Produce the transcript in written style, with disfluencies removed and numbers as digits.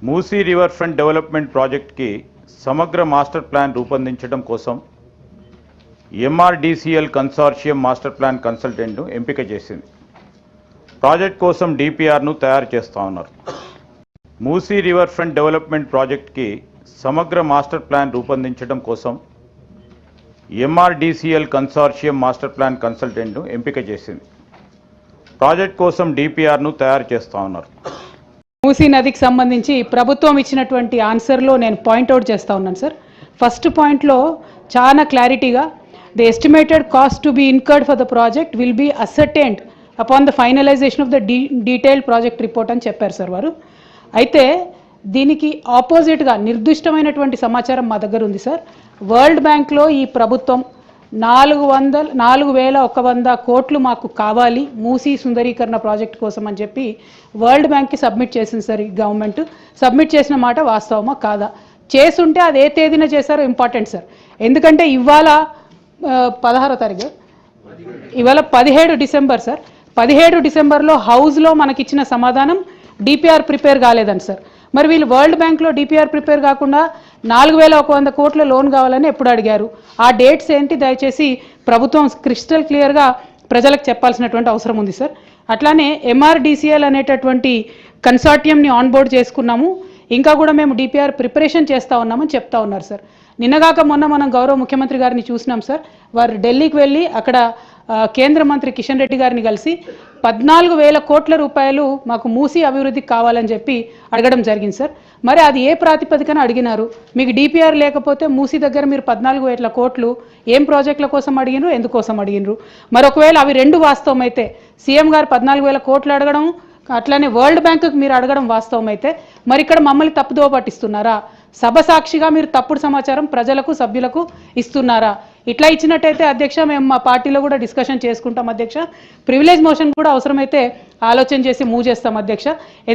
Musi river front development ప్రాజెక్ట్కి సమగ్ర master plan రూపొందించడం కోసం ఎంఆర్డీసీఎల్ కన్సార్షియం మాస్టర్ ప్లాన్ కన్సల్టెంట్ను ఎంపిక చేసింది. ప్రాజెక్ట్ కోసం డిపిఆర్ను తయారు చేస్తూ ఉన్నారు. మూసీ రివర్ ఫ్రంట్ డెవలప్మెంట్ ప్రాజెక్ట్కి సమగ్ర మాస్టర్ ప్లాన్ రూపొందించడం కోసం ఎంఆర్డీసీఎల్ కన్సార్షియం మాస్టర్ ప్లాన్ కన్సల్టెంట్ను ఎంపిక చేసింది. ప్రాజెక్ట్ కోసం డిపిఆర్ను తయారు చేస్తూ ఉన్నారు. మూసీ నదికి సంబంధించి ప్రభుత్వం ఇచ్చినటువంటి ఆన్సర్లో నేను పాయింట్అవుట్ చేస్తూ ఉన్నాను సార్. ఫస్ట్ పాయింట్లో చాలా క్లారిటీగా the estimated cost to be incurred for the project will be ascertained upon the finalisation of the detailed project report అని చెప్పారు సార్ వారు. అయితే దీనికి ఆపోజిట్గా నిర్దిష్టమైనటువంటి సమాచారం మా దగ్గర ఉంది సార్. వరల్డ్ బ్యాంక్లో ఈ ప్రభుత్వం 4,100 కోట్లు మాకు కావాలి మూసీ సుందరీకరణ ప్రాజెక్ట్ కోసం అని చెప్పి వరల్డ్ బ్యాంక్కి సబ్మిట్ చేసింది సార్. ఈ గవర్నమెంట్ సబ్మిట్ చేసిన మాట వాస్తవమా కాదా? చేసుంటే అది ఏ తేదీన చేశారో ఇంపార్టెంట్ సార్. ఎందుకంటే ఇవాళ 16వ తారీఖు, ఇవాళ 17 డిసెంబర్ సార్. 17 డిసెంబర్లో హౌస్లో మనకిచ్చిన సమాధానం డిపిఆర్ ప్రిపేర్ కాలేదని సార్. మరి వీళ్ళు వరల్డ్ బ్యాంక్లో డిపిఆర్ ప్రిపేర్ కాకుండా 4,100 కోట్ల లోన్ కావాలని ఎప్పుడు అడిగారు? ఆ డేట్స్ ఏంటి? దయచేసి ప్రభుత్వం క్రిస్టల్ క్లియర్గా ప్రజలకు చెప్పాల్సినటువంటి అవసరం ఉంది సార్. అట్లానే ఎంఆర్డీసీఎల్ అనేటటువంటి కన్సార్టియంని ఆన్బోర్డ్ చేసుకున్నాము, ఇంకా కూడా మేము డిపిఆర్ ప్రిపరేషన్ చేస్తూ ఉన్నామని చెప్తా ఉన్నారు సార్. నిన్నగాక మొన్న మనం గౌరవ ముఖ్యమంత్రి గారిని చూసినాం సార్. వారు ఢిల్లీకి వెళ్ళి అక్కడ కేంద్ర మంత్రి కిషన్ రెడ్డి గారిని కలిసి 14,000 కోట్ల రూపాయలు మాకు మూసీ అభివృద్ధికి కావాలని చెప్పి అడగడం జరిగింది సార్. మరి అది ఏ ప్రాతిపదికన అడిగినారు? మీకు డిపిఆర్ లేకపోతే మూసీ దగ్గర మీరు 14,000 కోట్లు ఏం ప్రాజెక్టుల కోసం అడిగినరు, ఎందుకోసం అడిగినరు? మరి ఒకవేళ అవి రెండు వాస్తవం అయితే సీఎం గారు 14,000 కోట్లు అడగడం, అట్లానే వరల్డ్ బ్యాంకుకి మీరు అడగడం వాస్తవం అయితే మరి ఇక్కడ మమ్మల్ని తప్పుదోవ పట్టిస్తున్నారా? సభ సాక్షిగా మీరు తప్పుడు సమాచారం ప్రజలకు సభ్యులకు ఇస్తున్నారా? ఇట్లా ఇచ్చినట్టయితే అధ్యక్ష మేము మా పార్టీలో కూడా డిస్కషన్ చేసుకుంటాం అధ్యక్ష. ప్రివిలేజ్ మోషన్ కూడా అవసరమైతే ఆలోచన చేసి మూవ్ చేస్తాం అధ్యక్ష.